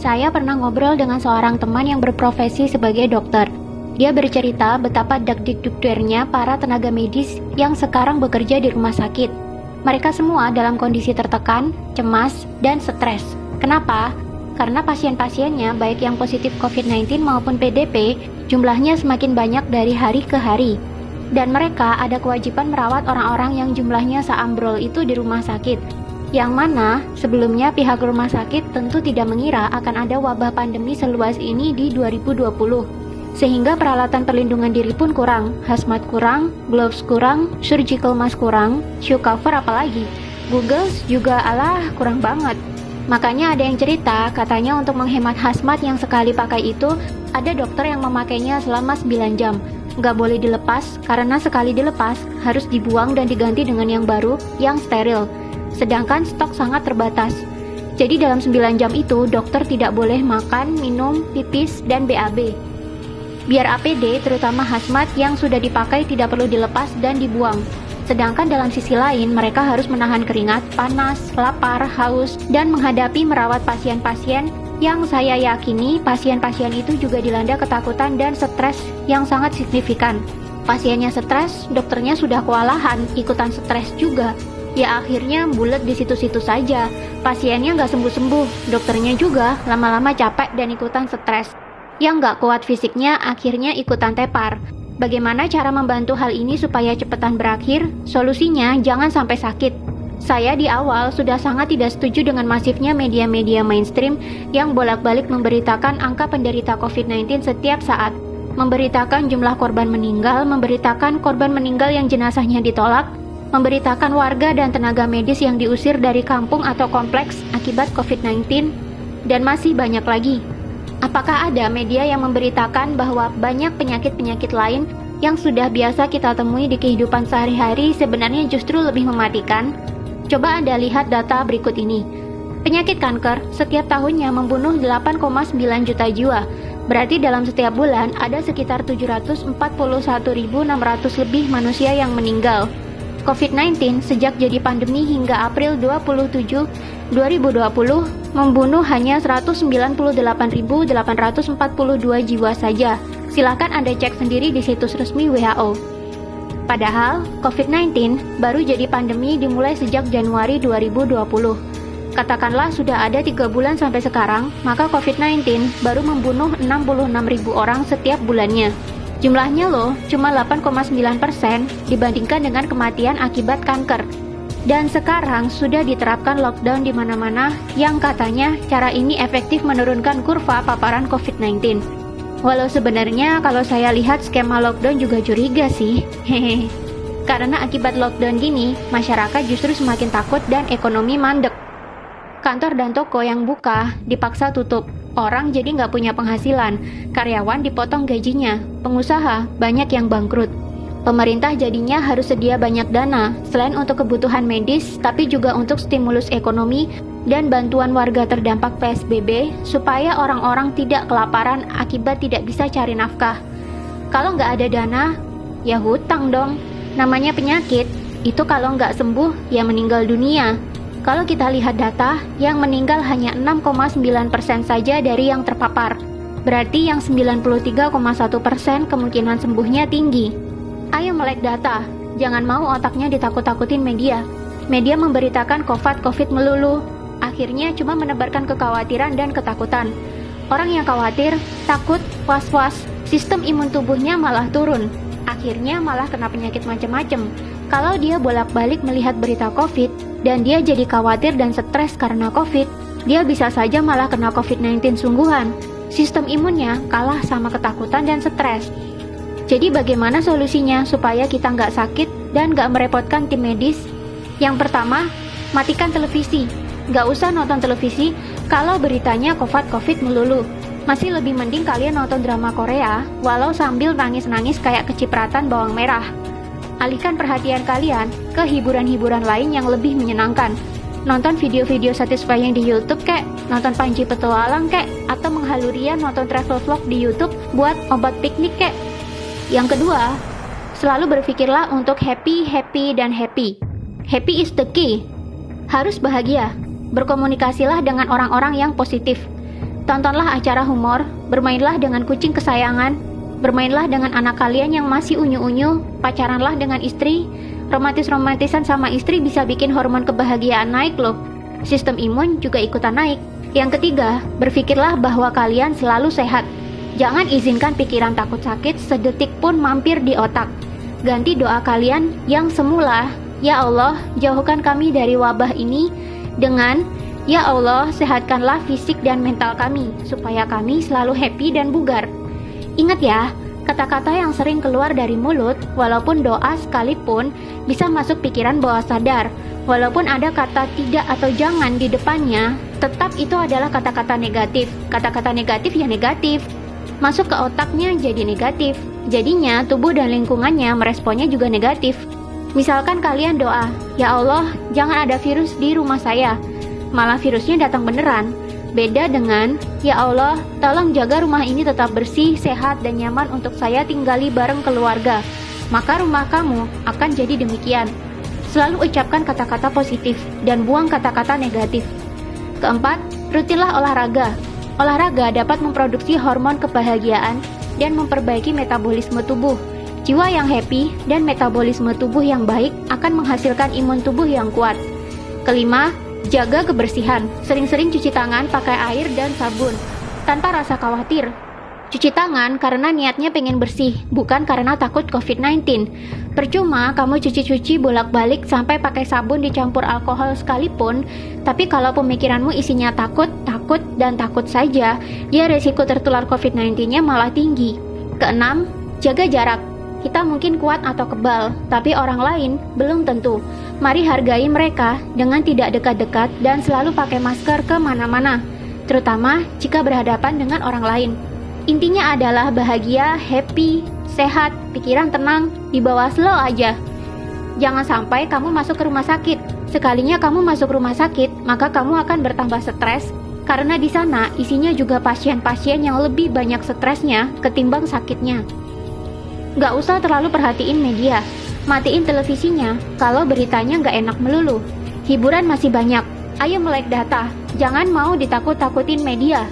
Saya pernah ngobrol dengan seorang teman yang berprofesi sebagai dokter. Dia bercerita betapa dakdikdukdernya para tenaga medis yang sekarang bekerja di rumah sakit. Mereka semua dalam kondisi tertekan, cemas, dan stres. Kenapa? Karena pasien-pasiennya, baik yang positif COVID-19 maupun PDP, jumlahnya semakin banyak dari hari ke hari. Dan mereka ada kewajiban merawat orang-orang yang jumlahnya seambrol itu di rumah sakit. Yang mana sebelumnya pihak rumah sakit tentu tidak mengira akan ada wabah pandemi seluas ini di 2020. Sehingga peralatan perlindungan diri pun kurang, hazmat kurang, gloves kurang, surgical mask kurang, shoe cover apalagi. Googles juga kurang banget. Makanya ada yang cerita, katanya untuk menghemat hazmat yang sekali pakai itu, ada dokter yang memakainya selama 9 jam. Nggak boleh dilepas, karena sekali dilepas, harus dibuang dan diganti dengan yang baru, yang steril. Sedangkan stok sangat terbatas. Jadi dalam 9 jam itu, dokter tidak boleh makan, minum, pipis, dan BAB. Biar APD, terutama hazmat yang sudah dipakai tidak perlu dilepas dan dibuang. Sedangkan dalam sisi lain, mereka harus menahan keringat, panas, lapar, haus, dan menghadapi merawat pasien-pasien yang saya yakini pasien-pasien itu juga dilanda ketakutan dan stres yang sangat signifikan. Pasiennya stres, dokternya sudah kewalahan, ikutan stres juga. Ya akhirnya bulet di situ-situ saja. Pasiennya nggak sembuh-sembuh, dokternya juga lama-lama capek dan ikutan stres. Yang nggak kuat fisiknya akhirnya ikutan tepar. Bagaimana cara membantu hal ini supaya cepetan berakhir? Solusinya jangan sampai sakit. Saya di awal sudah sangat tidak setuju dengan masifnya media-media mainstream yang bolak-balik memberitakan angka penderita COVID-19 setiap saat, memberitakan jumlah korban meninggal, memberitakan korban meninggal yang jenazahnya ditolak, memberitakan warga dan tenaga medis yang diusir dari kampung atau kompleks akibat COVID-19, dan masih banyak lagi. Apakah ada media yang memberitakan bahwa banyak penyakit-penyakit lain yang sudah biasa kita temui di kehidupan sehari-hari sebenarnya justru lebih mematikan? Coba Anda lihat data berikut ini. Penyakit kanker setiap tahunnya membunuh 8,9 juta jiwa. Berarti dalam setiap bulan ada sekitar 741.600 lebih manusia yang meninggal. COVID-19 sejak jadi pandemi hingga April 27, 2020 membunuh hanya 198.842 jiwa saja. Silakan Anda cek sendiri di situs resmi WHO. Padahal, COVID-19 baru jadi pandemi dimulai sejak Januari 2020. Katakanlah sudah ada 3 bulan sampai sekarang, maka COVID-19 baru membunuh 66.000 orang setiap bulannya. Jumlahnya loh, cuma 8,9% dibandingkan dengan kematian akibat kanker. Dan sekarang sudah diterapkan lockdown di mana-mana yang katanya cara ini efektif menurunkan kurva paparan COVID-19. Walau sebenarnya kalau saya lihat skema lockdown juga curiga sih. Hehe. Karena akibat lockdown gini, masyarakat justru semakin takut dan ekonomi mandek. Kantor dan toko yang buka dipaksa tutup. Orang jadi nggak punya penghasilan. Karyawan dipotong gajinya. Pengusaha banyak yang bangkrut. Pemerintah jadinya harus sedia banyak dana, selain untuk kebutuhan medis, tapi juga untuk stimulus ekonomi dan bantuan warga terdampak PSBB, supaya orang-orang tidak kelaparan akibat tidak bisa cari nafkah. Kalau nggak ada dana, ya hutang dong. Namanya penyakit, itu kalau nggak sembuh, ya meninggal dunia. Kalau kita lihat data, yang meninggal hanya 6,9% saja dari yang terpapar. Berarti yang 93,1% kemungkinan sembuhnya tinggi. Ayo melek data, jangan mau otaknya ditakut-takutin media. Media memberitakan COVID melulu, akhirnya cuma menebarkan kekhawatiran dan ketakutan. Orang yang khawatir, takut, was-was, sistem imun tubuhnya malah turun. Akhirnya malah kena penyakit macam-macam. Kalau dia bolak-balik melihat berita COVID, dan dia jadi khawatir dan stres karena COVID, dia bisa saja malah kena COVID-19 sungguhan. Sistem imunnya kalah sama ketakutan dan stres. Jadi bagaimana solusinya supaya kita nggak sakit dan nggak merepotkan tim medis? Yang pertama, matikan televisi. Nggak usah nonton televisi kalau beritanya COVID melulu. Masih lebih mending kalian nonton drama Korea, walau sambil nangis-nangis kayak kecipratan bawang merah. Alihkan perhatian kalian ke hiburan-hiburan lain yang lebih menyenangkan. Nonton video-video satisfying di YouTube kek, nonton Panji Petualang kek, atau menghalurian nonton travel vlog di YouTube buat obat piknik kek. Yang kedua, selalu berpikirlah untuk happy. Happy is the key. Harus bahagia. Berkomunikasilah dengan orang-orang yang positif. Tontonlah acara humor, bermainlah dengan kucing kesayangan, bermainlah dengan anak kalian yang masih unyu-unyu, pacaranlah dengan istri. Romantis-romantisan sama istri bisa bikin hormon kebahagiaan naik loh. Sistem imun juga ikutan naik. Yang ketiga, berpikirlah bahwa kalian selalu sehat. Jangan izinkan pikiran takut sakit sedetik pun mampir di otak. Ganti doa kalian yang semula, "Ya Allah, jauhkan kami dari wabah ini," dengan "Ya Allah, sehatkanlah fisik dan mental kami, supaya kami selalu happy dan bugar." Ingat ya, kata-kata yang sering keluar dari mulut, walaupun doa sekalipun, bisa masuk pikiran bawah sadar. Walaupun ada kata tidak atau jangan di depannya, tetap itu adalah kata-kata negatif. Kata-kata negatif ya negatif. Masuk ke otaknya jadi negatif. Jadinya tubuh dan lingkungannya meresponnya juga negatif. Misalkan kalian doa, "Ya Allah, jangan ada virus di rumah saya." Malah virusnya datang beneran. Beda dengan, "Ya Allah, tolong jaga rumah ini tetap bersih, sehat, dan nyaman untuk saya tinggali bareng keluarga." Maka rumah kamu akan jadi demikian. Selalu ucapkan kata-kata positif dan buang kata-kata negatif. Keempat, rutinlah olahraga. Olahraga dapat memproduksi hormon kebahagiaan dan memperbaiki metabolisme tubuh. Jiwa yang happy dan metabolisme tubuh yang baik akan menghasilkan imun tubuh yang kuat. Kelima, jaga kebersihan. Sering-sering cuci tangan pakai air dan sabun, tanpa rasa khawatir. Cuci tangan karena niatnya pengen bersih, bukan karena takut COVID-19. Percuma kamu cuci-cuci bolak-balik sampai pakai sabun dicampur alkohol sekalipun, tapi kalau pemikiranmu isinya takut, dan takut saja, ya resiko tertular COVID-19-nya malah tinggi. Keenam, jaga jarak. Kita mungkin kuat atau kebal, tapi orang lain belum tentu. Mari hargai mereka dengan tidak dekat-dekat dan selalu pakai masker kemana-mana, terutama jika berhadapan dengan orang lain. Intinya adalah bahagia, happy, sehat, pikiran tenang, di bawah slow aja. Jangan sampai kamu masuk ke rumah sakit. Sekalinya kamu masuk rumah sakit, maka kamu akan bertambah stres, karena di sana isinya juga pasien-pasien yang lebih banyak stresnya ketimbang sakitnya. Gak usah terlalu perhatiin media. Matiin televisinya kalau beritanya gak enak melulu. Hiburan masih banyak. Ayo melek data. Jangan mau ditakut-takutin media.